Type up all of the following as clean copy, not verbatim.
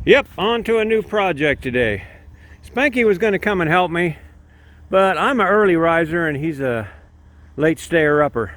Yep, on to a new project today. Spanky was going to come and help me, but I'm an early riser and he's a late stayer-upper.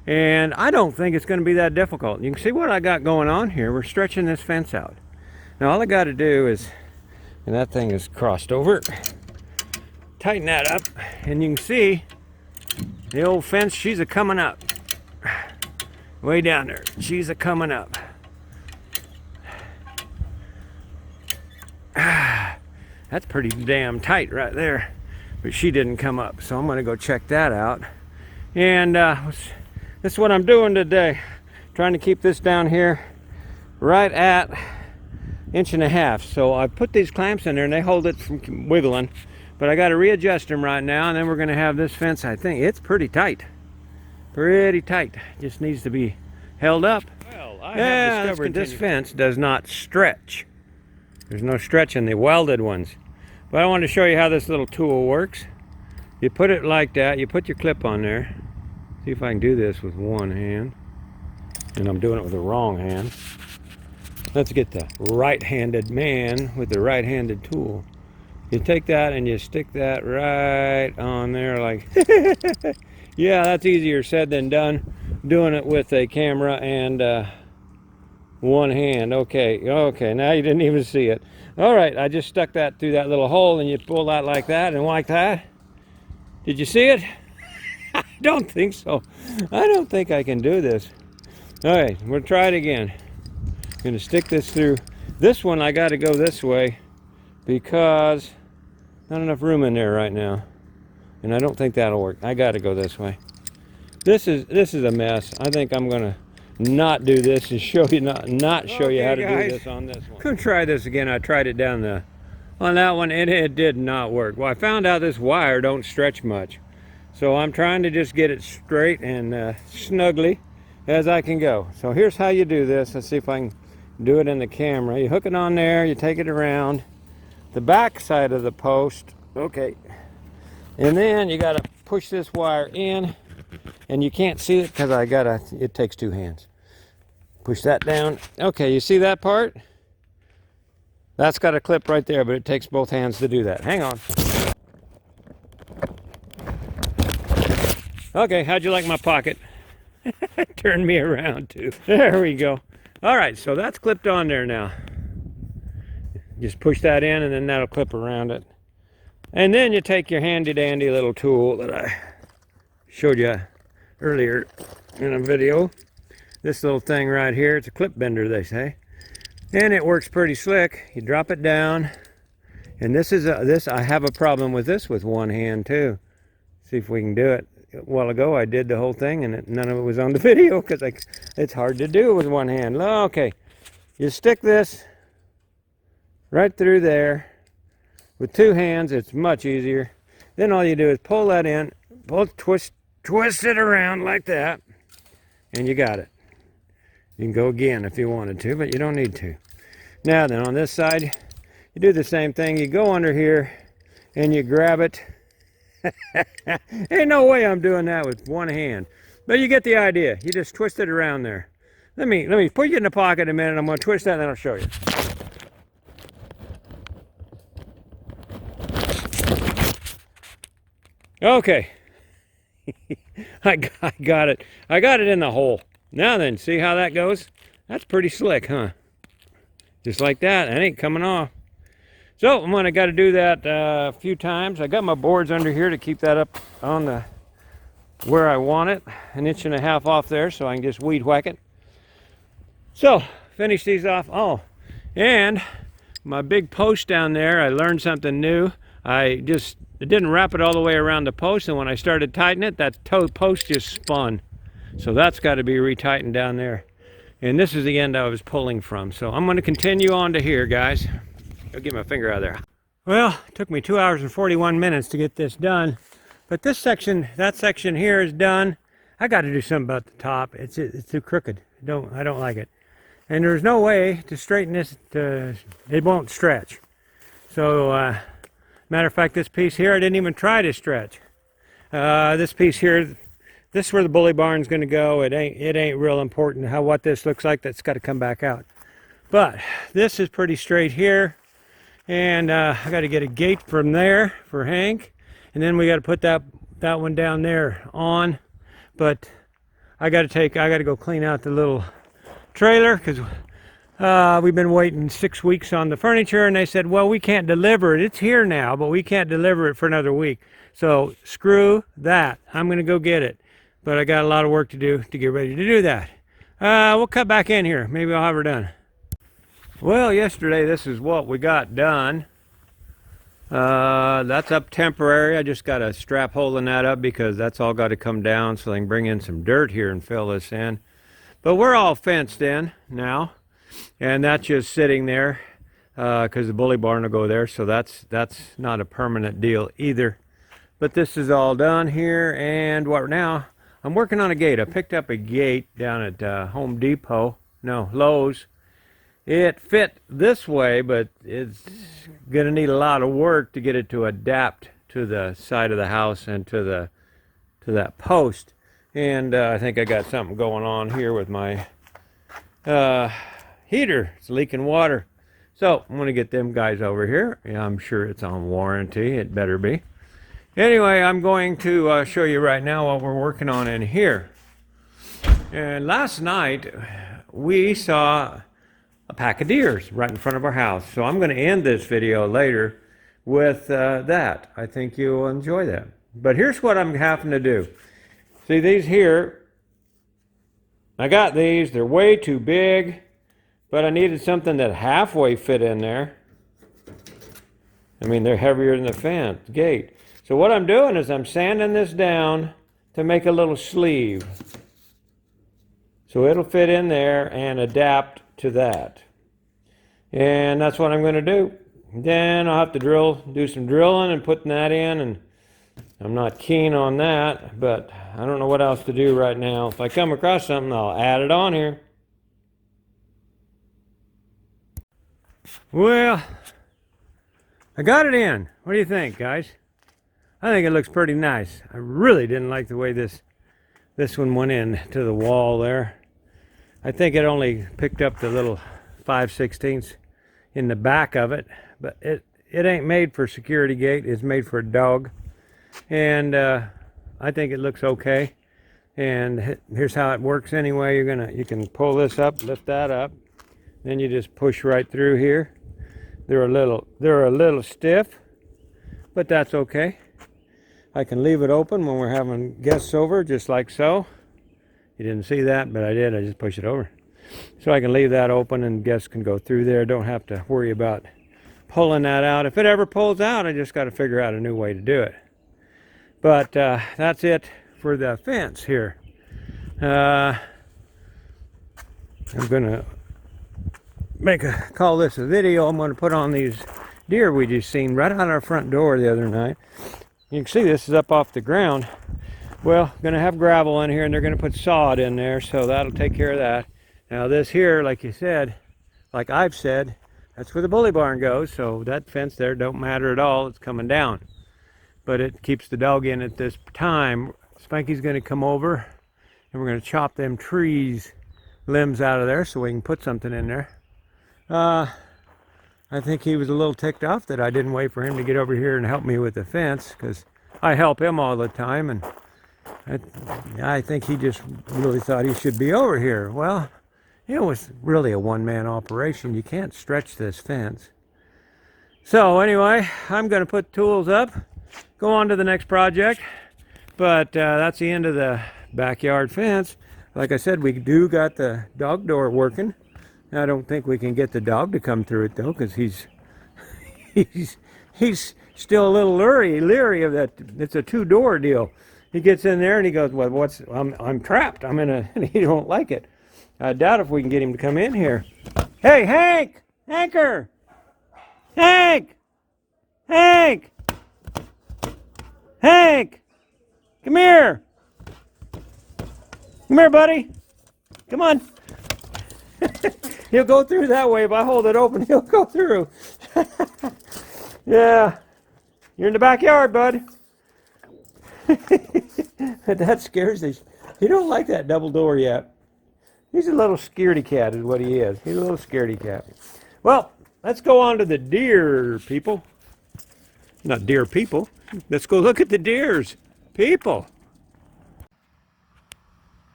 And I don't think it's going to be that difficult. You can see what I got going on here. We're stretching this fence out. Now all I got to do is, and that thing is crossed over, tighten that up, and you can see the old fence, she's a-coming up. Way down there, she's a-coming up. That's pretty damn tight right there, but she didn't come up, so I'm gonna go check that out. And this is what I'm doing today, trying to keep this down here right at 1.5 inches. So I put these clamps in there and they hold it from wiggling, but I got to readjust them right now, and then we're going to have this fence. I think it's pretty tight, just needs to be held up. Well, I have discovered this fence does not stretch. There's no stretch in the welded ones. But I wanted to show you how this little tool works. You put it like that, you put your clip on there. See if I can do this with one hand. And I'm doing it with the wrong hand. Let's get the right-handed man with the right-handed tool. You take that and you stick that right on there like, yeah, that's easier said than done. Doing it with a camera and one hand. Okay, now you didn't even see it. All right, I just stuck that through that little hole, and you pull that like that and like that. Did you see it? I don't think so. I don't think I can do this. All right, we'll try it again. I'm gonna stick this through. This one I gotta go this way because not enough room in there right now. And I don't think that'll work. I gotta go this way. This is a mess. I think I'm gonna not do this and show you not show you how to do this on this one. Gonna try this again. I tried it down on that one and it did not work. Well, I found out this wire don't stretch much. So I'm trying to just get it straight and snugly as I can go. So here's how you do this. Let's see if I can do it in the camera. You hook it on there, you take it around the back side of the post. Okay. And then you gotta push this wire in, and you can't see it because it takes two hands. Push that down. Okay, you see that part? That's got a clip right there, but it takes both hands to do that. Hang on. Okay, how'd you like my pocket? Turn me around too. There we go. All right, so that's clipped on there now. Just push that in and then that'll clip around it. And then you take your handy dandy little tool that I showed you earlier in a video. This little thing right here, it's a clip bender, they say. And it works pretty slick. You drop it down. And I have a problem with this with one hand too. See if we can do it. A while ago I did the whole thing and none of it was on the video because it's hard to do with one hand. Okay, you stick this right through there. With two hands, it's much easier. Then all you do is pull that in, twist it around like that, and you got it. You can go again if you wanted to, but you don't need to. Now then, on this side, you do the same thing. You go under here, and you grab it. Ain't no way I'm doing that with one hand. But you get the idea. You just twist it around there. Let me put you in the pocket a minute. I'm going to twist that, and then I'll show you. Okay. I got it. I got it in the hole. Now then, see how that goes? That's pretty slick, huh? Just like that. That ain't coming off. So I'm gonna got to do that a few times. I got my boards under here to keep that up on where I want it. 1.5 inches off there, so I can just weed whack it. So finish these off. Oh, and my big post down there, I learned something new. It didn't wrap it all the way around the post, and when I started tightening it, that post just spun. So that's got to be retightened down there. And this is the end I was pulling from. So I'm going to continue on to here, guys. I'll get my finger out of there. Well, it took me 2 hours and 41 minutes to get this done. But that section here is done. I got to do something about the top. It's too crooked. I don't like it. And there's no way to straighten this. It won't stretch. So, matter of fact, this piece here, I didn't even try to stretch. This piece here, this is where the bully barn's going to go. It ain't real important what this looks like. That's got to come back out. But this is pretty straight here. And I got to get a gate from there for Hank. And then we got to put that one down there on. But I got to go clean out the little trailer because we've been waiting 6 weeks on the furniture, and they said, well, we can't deliver it. It's here now, but we can't deliver it for another week. So screw that. I'm going to go get it. But I got a lot of work to do to get ready to do that. We'll cut back in here. Maybe I'll have her done. Well, yesterday this is what we got done. That's up temporary. I just got a strap holding that up because that's all got to come down so they can bring in some dirt here and fill this in. But we're all fenced in now. And that's just sitting there because the bully barn will go there, so that's not a permanent deal either. But this is all done here, and what now? I'm working on a gate. I picked up a gate down at Lowe's. It fit this way, but it's going to need a lot of work to get it to adapt to the side of the house and to that post. And I think I got something going on here with my heater. It's leaking water. So I'm going to get them guys over here. Yeah, I'm sure it's on warranty. It better be. Anyway, I'm going to show you right now what we're working on in here. And last night we saw a pack of deers right in front of our house. So I'm going to end this video later with that. I think you'll enjoy that. But here's what I'm having to do. See these here? I got these. They're way too big. But I needed something that halfway fit in there. I mean, they're heavier than the gate. So what I'm doing is I'm sanding this down to make a little sleeve. So it'll fit in there and adapt to that. And that's what I'm going to do. Then I'll have to do some drilling and putting that in. And I'm not keen on that, but I don't know what else to do right now. If I come across something, I'll add it on here. Well, I got it in. What do you think, guys? I think it looks pretty nice. I really didn't like the way this one went in to the wall there. I think it only picked up the little 5/16 in the back of it, but it ain't made for security gate. It's made for a dog, and I think it looks okay. And here's how it works anyway. You can pull this up, lift that up, then you just push right through here. They're a little stiff, but that's okay. I can leave it open when we're having guests over, just like so. You didn't see that, but I did. I just pushed it over. So I can leave that open and guests can go through there. Don't have to worry about pulling that out. If it ever pulls out, I just got to figure out a new way to do it. But that's it for the fence here. I'm going to call this a video. I'm going to put on these deer we just seen right out our front door the other night. You can see this is up off the ground. Well, going to have gravel in here, and they're going to put sod in there, so that'll take care of that. Now this here, like you said, like I've said, that's where the bully barn goes, so that fence there don't matter at all. It's coming down. But it keeps the dog in at this time. Spanky's going to come over, and we're going to chop them trees limbs out of there so we can put something in there. I think he was a little ticked off that I didn't wait for him to get over here and help me with the fence, because I help him all the time, and I think he just really thought he should be over here. Well, it was really a one-man operation. You can't stretch this fence. So anyway, I'm going to put tools up, go on to the next project, but that's the end of the backyard fence. Like I said, we do got the dog door working. I don't think we can get the dog to come through it though, because he's still a little leery of that. It's a two-door deal. He gets in there and he goes, well, I'm trapped. I'm in a, and he don't like it. I doubt if we can get him to come in here. Hey, Hank! Hanker! Hank! Hank! Hank! Come here! Come here, buddy. Come on. He'll go through that way. If I hold it open, he'll go through. Yeah. You're in the backyard, bud. That scares me. He don't like that double door yet. He's a little scaredy cat is what he is. He's a little scaredy cat. Well, let's go on to the deer, people. Not deer people. Let's go look at the deers, people.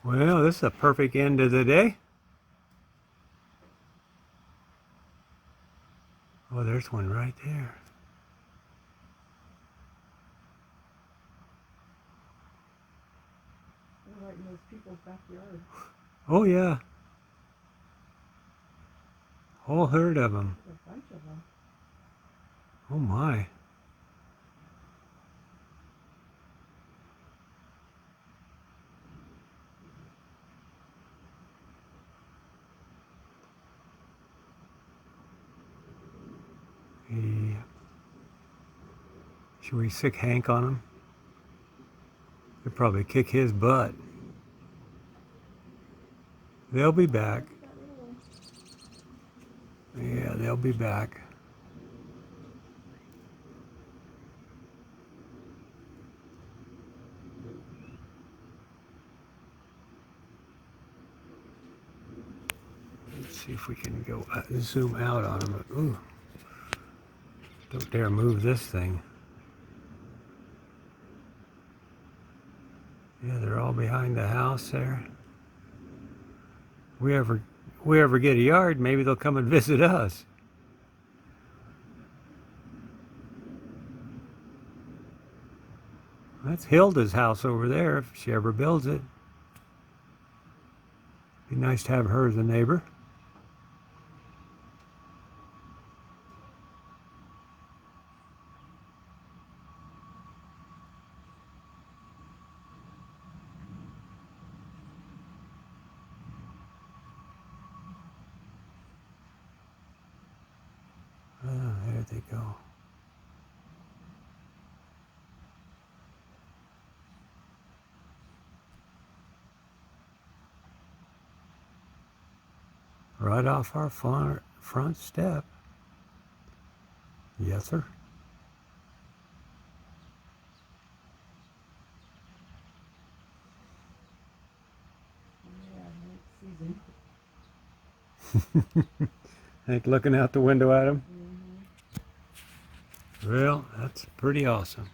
Well, this is a perfect end of the day. Oh, there's one right there. They're right in those people's backyard. Oh, yeah. Whole herd of them. There's a bunch of them. Oh, my. Yeah. Should we sick Hank on him? He'll probably kick his butt. They'll be back. Yeah, they'll be back. Let's see if we can go zoom out on them. Ooh. Don't dare move this thing. Yeah, they're all behind the house there. We ever get a yard, maybe they'll come and visit us. That's Hilda's house over there, if she ever builds it. Be nice to have her as a neighbor. Oh, there they go. Right off our front step. Yes, sir. Yeah, next season. Hank looking out the window at him. Well, that's pretty awesome.